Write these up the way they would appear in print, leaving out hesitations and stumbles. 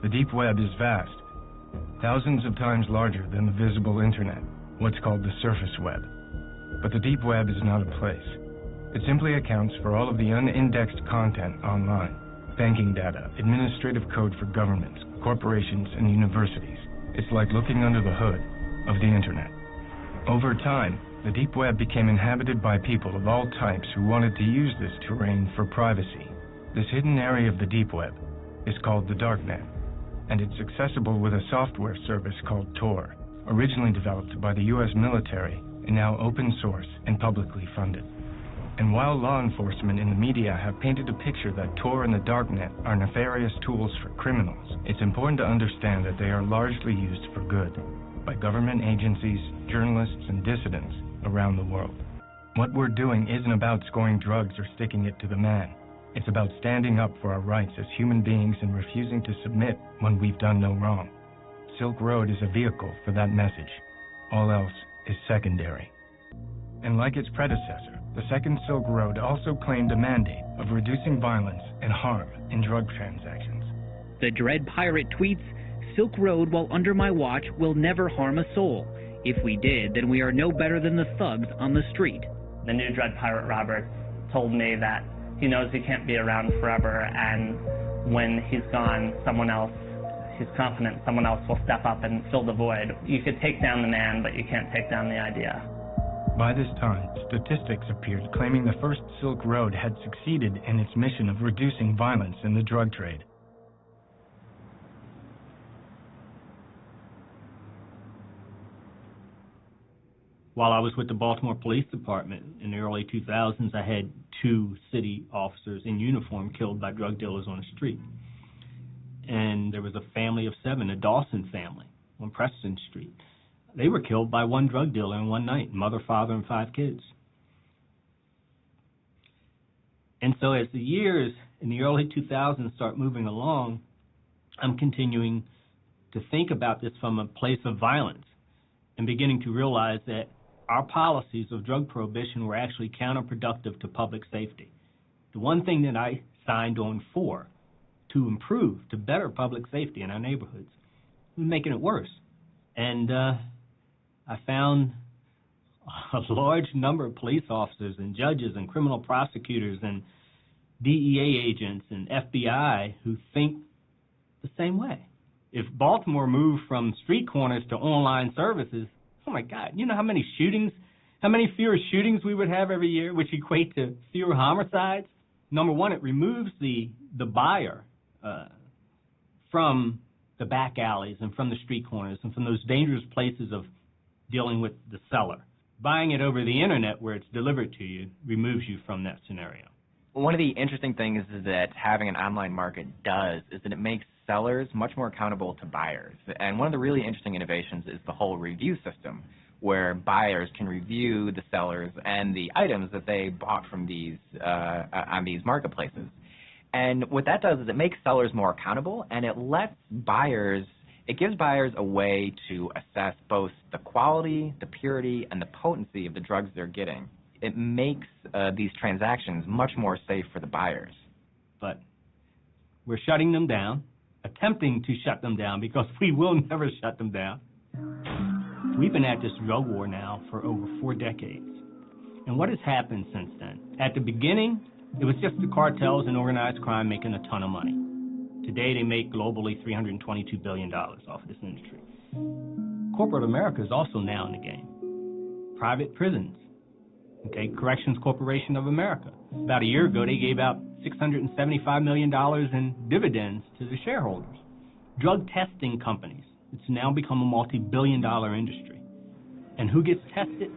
The deep web is vast, thousands of times larger than the visible internet, what's called the surface web. But the deep web is not a place. It simply accounts for all of the unindexed content online, banking data, administrative code for governments, corporations, and universities. It's like looking under the hood of the internet. Over time, the deep web became inhabited by people of all types who wanted to use this terrain for privacy. This hidden area of the deep web is called the darknet, and it's accessible with a software service called Tor, originally developed by the U.S. military and now open source and publicly funded. And while law enforcement and the media have painted a picture that Tor and the darknet are nefarious tools for criminals, it's important to understand that they are largely used for good by government agencies, journalists, and dissidents around the world. What we're doing isn't about scoring drugs or sticking it to the man. It's about standing up for our rights as human beings and refusing to submit when we've done no wrong. Silk Road is a vehicle for that message. All else is secondary. And like its predecessor, the Second Silk Road also claimed a mandate of reducing violence and harm in drug transactions. The Dread Pirate tweets, "Silk Road, while under my watch, will never harm a soul. If we did, then we are no better than the thugs on the street." The new Dread Pirate Roberts told me that he knows he can't be around forever, and when he's gone, he's confident someone else will step up and fill the void. You could take down the man, but you can't take down the idea. By this time, statistics appeared claiming the first Silk Road had succeeded in its mission of reducing violence in the drug trade. While I was with the Baltimore Police Department in the early 2000s, I had 2 city officers in uniform killed by drug dealers on the street. And there was a family of 7, a Dawson family on Preston Street. They were killed by one drug dealer in one night, mother, father, and 5 kids. And so as the years in the early 2000s start moving along, I'm continuing to think about this from a place of violence and beginning to realize that our policies of drug prohibition were actually counterproductive to public safety. The one thing that I signed on for to improve, to better public safety in our neighborhoods, was making it worse. And I found a large number of police officers and judges and criminal prosecutors and DEA agents and FBI who think the same way. If Baltimore moved from street corners to online services, oh my God, you know how many fewer shootings we would have every year, which equate to fewer homicides? Number one, it removes the buyer from the back alleys and from the street corners and from those dangerous places of dealing with the seller. Buying it over the internet where it's delivered to you removes you from that scenario. One of the interesting things is that having an online market does is that it makes sellers much more accountable to buyers. And one of the really interesting innovations is the whole review system, where buyers can review the sellers and the items that they bought from these on these marketplaces. And what that does is it makes sellers more accountable, and it gives buyers a way to assess both the quality, the purity, and the potency of the drugs they're getting. It makes these transactions much more safe for the buyers. But we're shutting them down, attempting to shut them down, because we will never shut them down. We've been at this drug war now for over 4 decades. And what has happened since then? At the beginning, it was just the cartels and organized crime making a ton of money. Today, they make globally $322 billion off of this industry. Corporate America is also now in the game. Private prisons. Okay, Corrections Corporation of America. About a year ago, they gave out $675 million in dividends to the shareholders. Drug testing companies. It's now become a multi-billion-dollar industry. And who gets tested?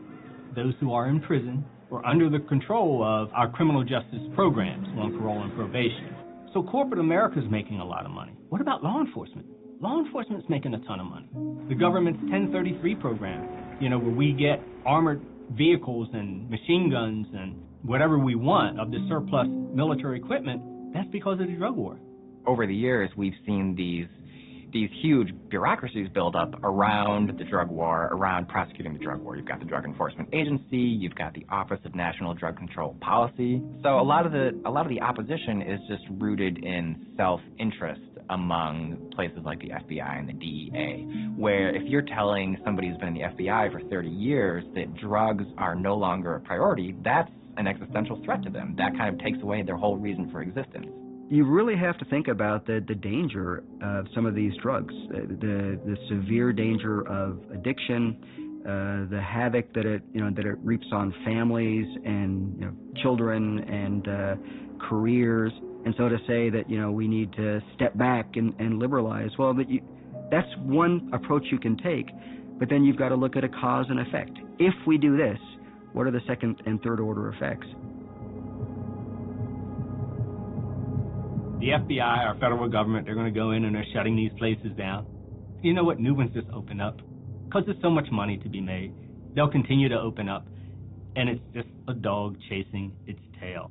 Those who are in prison or under the control of our criminal justice programs on parole and probation. So corporate America is making a lot of money. What about law enforcement? Law enforcement's making a ton of money. The government's 1033 program, where we get armored vehicles and machine guns and whatever we want of the surplus military equipment, that's because of the drug war. Over the years, we've seen these huge bureaucracies build up around the drug war, around prosecuting the drug war. You've got the Drug Enforcement Agency, you've got the Office of National Drug Control Policy. So a lot of the opposition is just rooted in self-interest. among places like the FBI and the DEA, where if you're telling somebody who's been in the FBI for 30 years that drugs are no longer a priority, that's an existential threat to them. That kind of takes away their whole reason for existence. You really have to think about the danger of some of these drugs, the severe danger of addiction, the havoc that it reaps on families and children and careers. And so to say that we need to step back and liberalize, well, that's one approach you can take, but then you've got to look at a cause and effect. If we do this, what are the second and third order effects? The FBI, our federal government, they're going to go in and they're shutting these places down. You know what? New ones just open up. Because there's so much money to be made, they'll continue to open up, and it's just a dog chasing its tail.